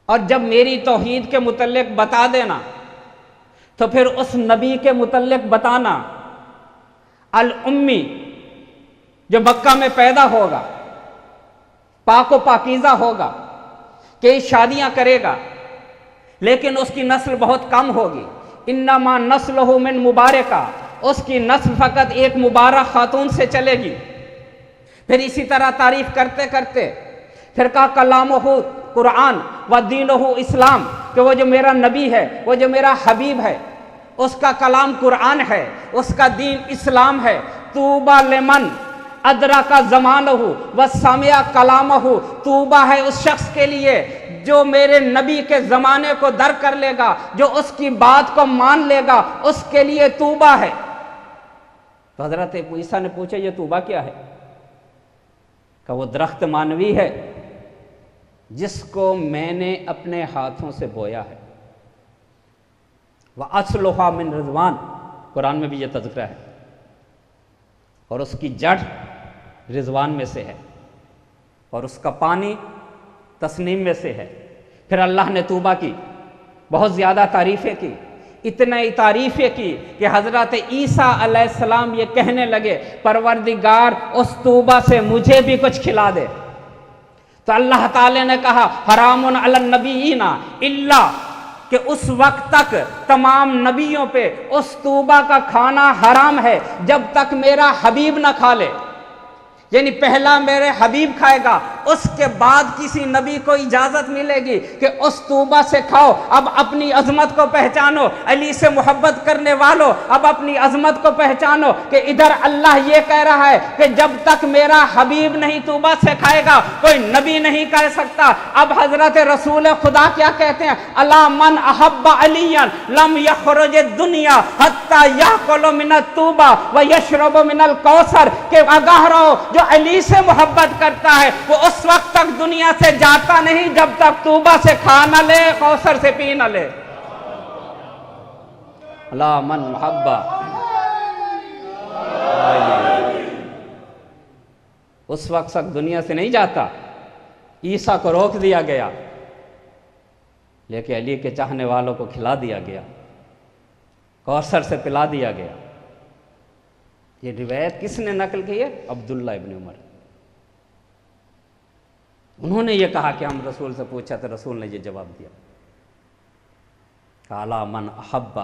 और जब मेरी तौहीद के मुतल्लिक बता देना तो फिर उस नबी के मुतल्लिक बताना अल उम्मी जो मक्का में पैदा होगा, पाको पाकीज़ा होगा, कई शादियां करेगा लेकिन उसकी नस्ल बहुत कम होगी। इन्नमा नस्लहु मिन मुबारका, उसकी नस्ल फ़कत एक मुबारक खातून से चलेगी। फिर इसी तरह तारीफ करते करते फिर कहा कलामुहु कुरान व दीनुहु इस्लाम, कि वो जो मेरा नबी है, वो जो मेरा हबीब है, उसका कलाम कुरान है, उसका दीन इस्लाम है। तूबा लिमन अदरा का ज़मानहु व सामिया कलामहु, तूबा है उस शख्स के लिए जो मेरे नबी के ज़माने को दर कर लेगा, जो उसकी बात को मान लेगा, उसके लिए तूबा है। तो हज़रत ईसा ने पूछा ये तूबा क्या है। का वो दरख्त मानवी है जिसको मैंने अपने हाथों से बोया है। वह अस्लुहा मिन रिज़वान, कुरान में भी यह तज़किरा है। और उसकी जड़ रिजवान में से है और उसका पानी तस्नीम में से है। फिर अल्लाह ने तूबा की, बहुत ज़्यादा तारीफ़ें की, इतनी तारीफ़ें की कि हज़रत ईसा अलैहिस्सलाम ये कहने लगे, परवरदिगार उस तूबा से मुझे भी कुछ खिला दे। तो अल्लाह ताला ने कहा हरामुन अलन नबीना इल्ला, कि उस वक्त तक तमाम नबियों पे उस तूबा का खाना हराम है जब तक मेरा हबीब ना खा ले। यानी पहला मेरे हबीब खाएगा, उसके बाद किसी नबी को इजाजत मिलेगी कि उस तूबा से खाओ। अब अपनी अजमत को पहचानो, अली से मोहब्बत करने वालों, अब अपनी अजमत को पहचानो कि इधर अल्लाह ये कह रहा है कि जब तक मेरा हबीब नहीं तूबा से खाएगा कोई नबी नहीं कह सकता। अब हजरत रसूल खुदा क्या कहते हैं, अला मन अहब्बा अलियन लम यखरुज दुनिया हत्ता याकुलु मिनत तूबा व यशरबु मिनल कौसर, के आगाह रहो जो अली से मोहब्बत करता है वो उस वक्त तक दुनिया से जाता नहीं जब तक तूबा से खा न ले, कौसर से पी न ले। अला मन मुहब्बा, उस वक्त तक दुनिया से नहीं जाता। ईसा को रोक दिया गया, लेकिन अली के चाहने वालों को खिला दिया गया, कौसर से पिला दिया गया। ये रिवायत किसने नकल की है? अब्दुल्ला इब्न उमर। उन्होंने ये कहा कि हम रसूल से पूछा तो रसूल ने ये जवाब दिया, काला मन अहब्बा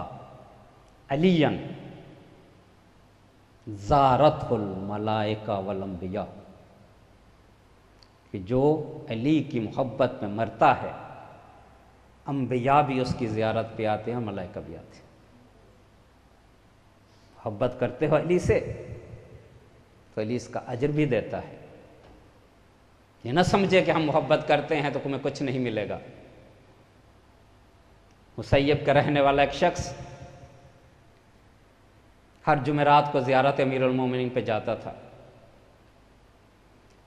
अलियन ज़ारतहुल मलाइका वल अंबिया, कि जो अली की मोहब्बत में मरता है अंबिया भी उसकी ज़ियारत पे आते हैं, मलाइका भी आते हैं। मोहब्बत करते हो अली से तो अली इसका अजर भी देता है। ये ना समझे कि हम मोहब्बत करते हैं तो तुम्हें कुछ नहीं मिलेगा। मुसैयब का रहने वाला एक शख्स हर जुमेरात को ज़ियारत अमीरुल मोमिनीन पे जाता था।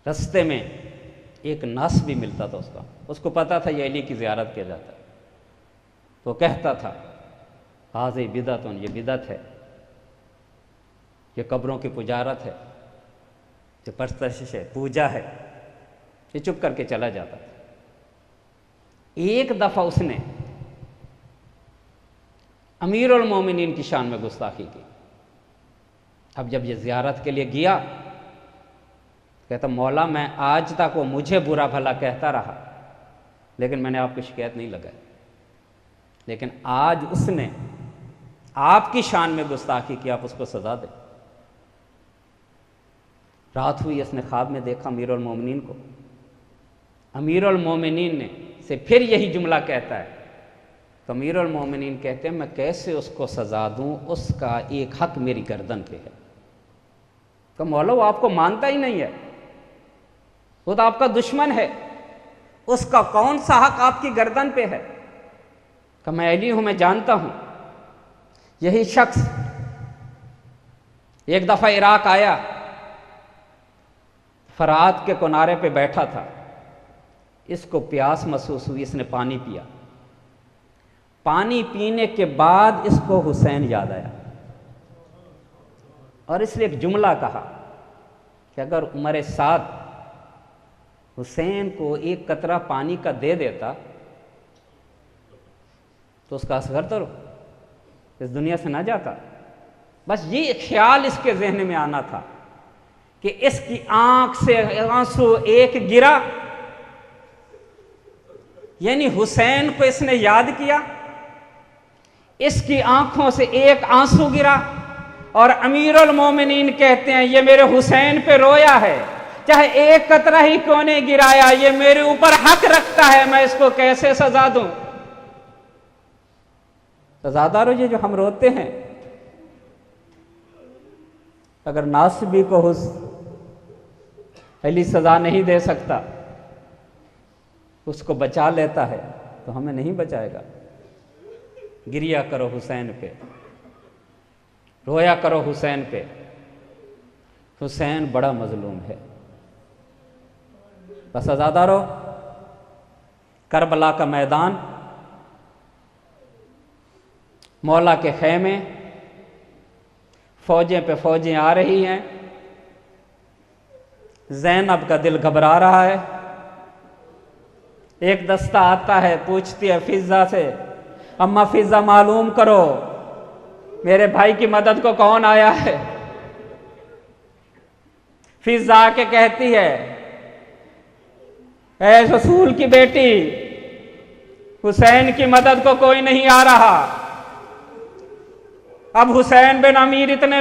रास्ते में एक नास भी मिलता था उसको पता था ये अली की ज़ियारत किया जाता है, तो कहता था हाज़ी बिदअतुन, ये बिदअत है, ये कब्रों की पुजारत है, ये परस्तश है, पूजा है। ये चुप करके चला जाता था। एक दफ़ा उसने अमीरुल मोमिनीन की शान में गुस्ताखी की। अब जब ये ज़ियारत के लिए गया, कहता मौला मैं आज तक वो मुझे बुरा भला कहता रहा लेकिन मैंने आपकी शिकायत नहीं लगाई, लेकिन आज उसने आपकी शान में गुस्ताखी की, आप उसको सजा दें। रात हुई, उसने ख्वाब में देखा अमीरुल मोमिनीन को। अमीरुल मोमिनीन ने से फिर यही जुमला कहता है, तो अमीरुल मोमिनीन कहते हैं मैं कैसे उसको सजा दूं, उसका एक हक मेरी गर्दन पे है। तो मौला वो आपको मानता ही नहीं है, वो तो आपका दुश्मन है, उसका कौन सा हक आपकी गर्दन पे है? कि मैं अली हूं, मैं जानता हूं। यही शख्स एक दफा इराक आया, फरात के किनारे पे बैठा था, इसको प्यास महसूस हुई, इसने पानी पिया। पानी पीने के बाद इसको हुसैन याद आया और इसलिए एक जुमला कहा कि अगर उमर साद हुसैन को एक कतरा पानी का दे देता तो उसका असगर तो इस दुनिया से ना जाता। बस ये ख्याल इसके जहन में आना था कि इसकी आंख से आंसू एक गिरा, यानी हुसैन को इसने याद किया, इसकी आंखों से एक आंसू गिरा और अमीरुल मोमिनीन कहते हैं ये मेरे हुसैन पे रोया है, चाहे एक कतरा ही क्यों नहीं गिराया, ये मेरे ऊपर हक रखता है, मैं इसको कैसे सजा दूं। सजादारो ये जो हम रोते हैं, अगर नासिबी को अली सजा नहीं दे सकता, उसको बचा लेता है तो हमें नहीं बचाएगा। गिरिया करो हुसैन पे, रोया करो हुसैन पे। हुसैन बड़ा मजलूम है। बस आज़ादारो, करबला का मैदान, मौला के खेमे, फौजें पे फौजें आ रही हैं, ज़ैनब का दिल घबरा रहा है। एक दस्ता आता है, पूछती है फिजा से, अम्मा फिजा मालूम करो मेरे भाई की मदद को कौन आया है। फिजा आके कहती है, ऐ रसूल की बेटी, हुसैन की मदद को कोई नहीं आ रहा। अब हुसैन बिन अमीर इतने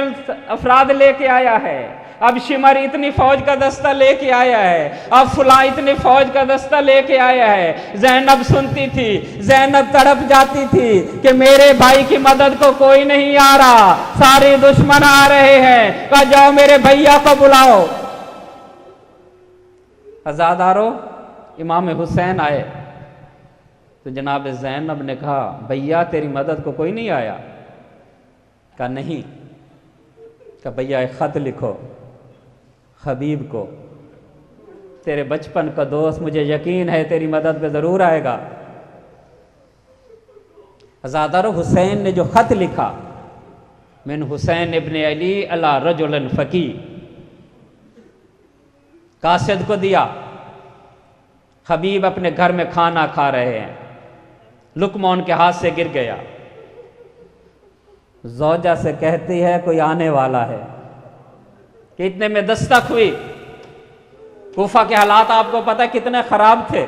अफराद लेके आया है, अब शिमर इतनी फौज का दस्ता लेके आया है, अब फुला इतनी फौज का दस्ता लेके आया है। ज़ैनब सुनती थी, ज़ैनब तड़प जाती थी कि मेरे भाई की मदद को कोई नहीं आ रहा, सारे दुश्मन आ रहे हैं। कहा जाओ मेरे भैया को बुलाओ। अज़ादारो, इमाम हुसैन आए तो जनाब ज़ैनब ने कहा, भैया तेरी मदद को कोई नहीं आया? कहा नहीं। कहा भैया एक खत लिखो हबीब को, तेरे बचपन का दोस्त, मुझे यकीन है तेरी मदद पे जरूर आएगा। अज़ादारो, हुसैन ने जो खत लिखा, मिन हुसैन इब्न अली अला रजुलन फकी, कासिद को दिया। हबीब अपने घर में खाना खा रहे हैं, लुकमा उनके हाथ से गिर गया। ज़ौजा से कहती है कोई आने वाला है, कि इतने में दस्तक हुई। कूफा के हालात आपको पता है कितने खराब थे।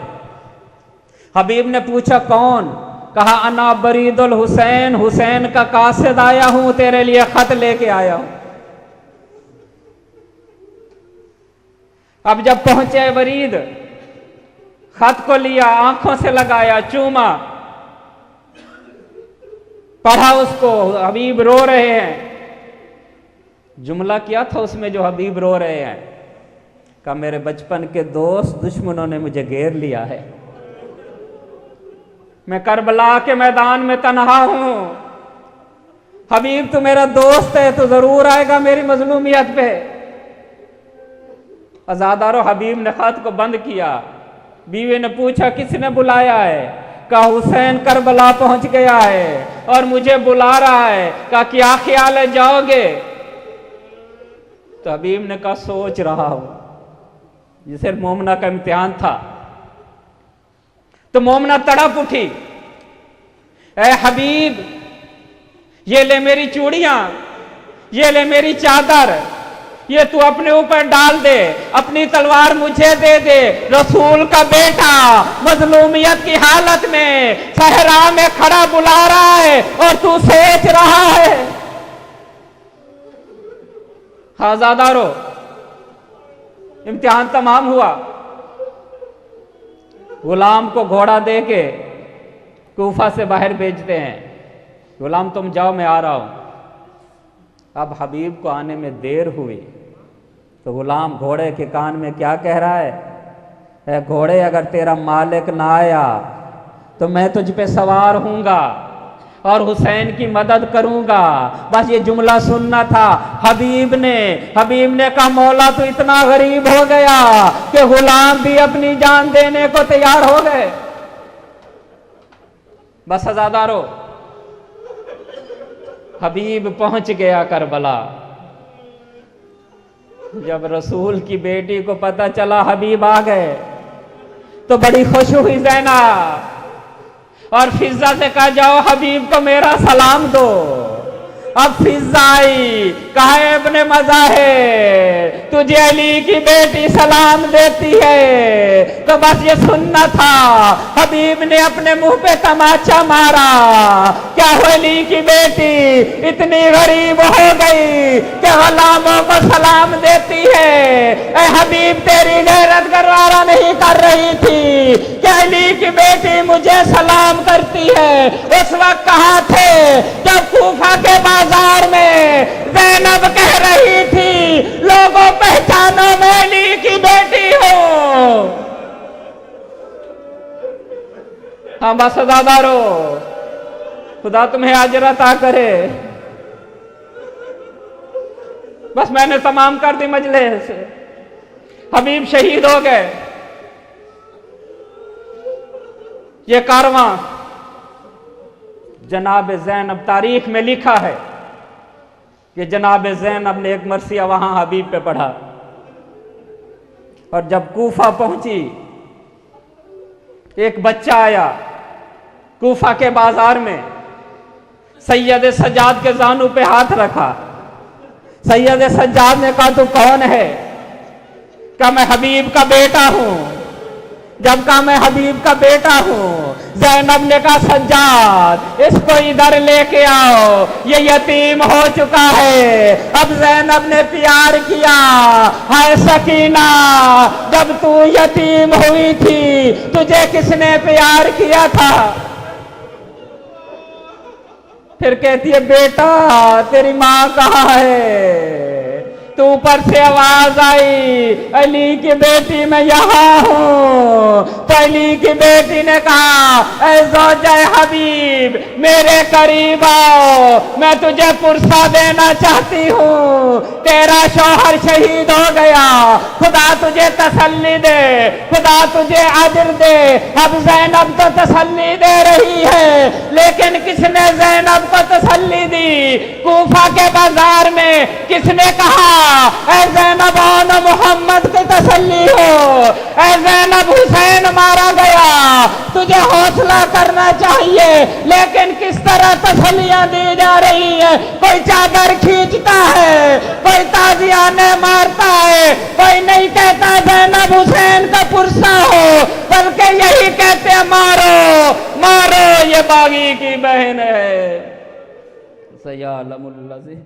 हबीब ने पूछा कौन? कहा अना बरीदुल हुसैन, हुसैन का कासिद आया हूं, तेरे लिए खत लेके आया हूं। अब जब पहुंचे बरीद, खत को लिया, आंखों से लगाया, चूमा, पढ़ा उसको। हबीब रो रहे हैं। जुमला क्या था उसमें जो हबीब रो रहे हैं? कहा मेरे बचपन के दोस्त दुश्मनों ने मुझे घेर लिया है, मैं करबला के मैदान में तन्हा हूं। हबीब तू मेरा दोस्त है, तो जरूर आएगा मेरी मजलूमियत पे। अज़ादारो, हबीब ने खत को बंद किया। बीवी ने पूछा किसने बुलाया है? कहा हुसैन करबला पहुंच गया है और मुझे बुला रहा है। कहा क्या ख्याल है, जाओगे? तो हबीब ने कहा सोच रहा हूं। ये सिर्फ मोमना का इम्तिहान था। तो मोमना तड़प उठी, ए हबीब, ये ले मेरी चूड़ियां, ये ले मेरी चादर, ये तू अपने ऊपर डाल दे, अपनी तलवार मुझे दे दे। रसूल का बेटा मजलूमियत की हालत में सहरा में खड़ा बुला रहा है और तू सोच रहा है। आज़ादारो, इम्तिहान तमाम हुआ। गुलाम को घोड़ा दे के कूफा से बाहर भेजते हैं, गुलाम तुम जाओ मैं आ रहा हूं। अब हबीब को आने में देर हुई तो गुलाम घोड़े के कान में क्या कह रहा है, घोड़े अगर तेरा मालिक ना आया तो मैं तुझ पे सवार हूंगा और हुसैन की मदद करूंगा। बस ये जुमला सुनना था। हबीब ने कहा मौला तो इतना गरीब हो गया कि गुलाम भी अपनी जान देने को तैयार हो गए। बस अज़ादारो, हबीब पहुंच गया करबला। जब रसूल की बेटी को पता चला हबीब आ गए तो बड़ी खुश हुई ज़ैनब और फिजा से कहा जाओ हबीब को मेरा सलाम दो। अब फिजा आई, कहा इब्ने मज़ाहिर, तुझे अली की बेटी सलाम देती है। तो बस ये सुनना था। हबीब ने अपने मुंह पे तमाचा मारा, क्या अली की बेटी इतनी गरीब हो गई कि गुलामों को सलाम देती है। ए हबीब, तेरी गैरत गवारा नहीं कर रही थी कि अली की बेटी मुझे सलाम करती है। उस वक्त कहाँ थे जब कूफा के बाजार में ज़ैनब कह रही थी लोगों पहचानो मैं अली की बेटी हूं। हाँ बस अज़ादारो, खुदा तुम्हें अजर अता करे। बस मैंने तमाम कर दी मजलिस। हबीब शहीद हो गए। ये कारवां जनाब ज़ैनब, तारीख में लिखा है कि जनाब ज़ैनब ने एक मरसिया वहां हबीब पे पढ़ा। और जब कूफा पहुंची, एक बच्चा आया कूफा के बाजार में, सैयद सज्जाद के जानू पे हाथ रखा। सैयद सज्जाद ने कहा तू कौन है? कहा मैं हबीब का बेटा हूं। जब कहा मैं हबीब का बेटा हूं, ज़ैनब ने कहा सज्जाद इसको इधर लेके आओ, ये यतीम हो चुका है। अब ज़ैनब ने प्यार किया, हाय सकीना जब तू यतीम हुई थी तुझे किसने प्यार किया था? फिर कहती है बेटा तेरी माँ कहाँ है? तो ऊपर से आवाज आई अली की बेटी मैं यहाँ हूँ। तो अली की बेटी ने कहा ऐ ज़ौजा हबीब मेरे करीब आओ, मैं तुझे पुरसा देना चाहती हूँ। तेरा शौहर शहीद हो गया, खुदा तुझे तसल्ली दे, खुदा तुझे अजर दे। अब ज़ैनब तो तसल्ली दे रही है, लेकिन किसने ज़ैनब को तसल्ली दी? कूफा के बाजार में किसने कहा ऐ ज़ैनब आना मोहम्मद की तसल्ली हो, ऐ ज़ैनब हुसैन मारा गया, तुझे हौसला करना चाहिए। लेकिन किस तरह तसल्लियां दी जा रही है? कोई चादर खींचता है, कोई ताजियाने मारता है, कोई नहीं कहता ज़ैनब हुसैन का पुरसा हो, बल्कि यही कहते मारो मारो ये बागी की बहन है। सयालमुल्लाज़ी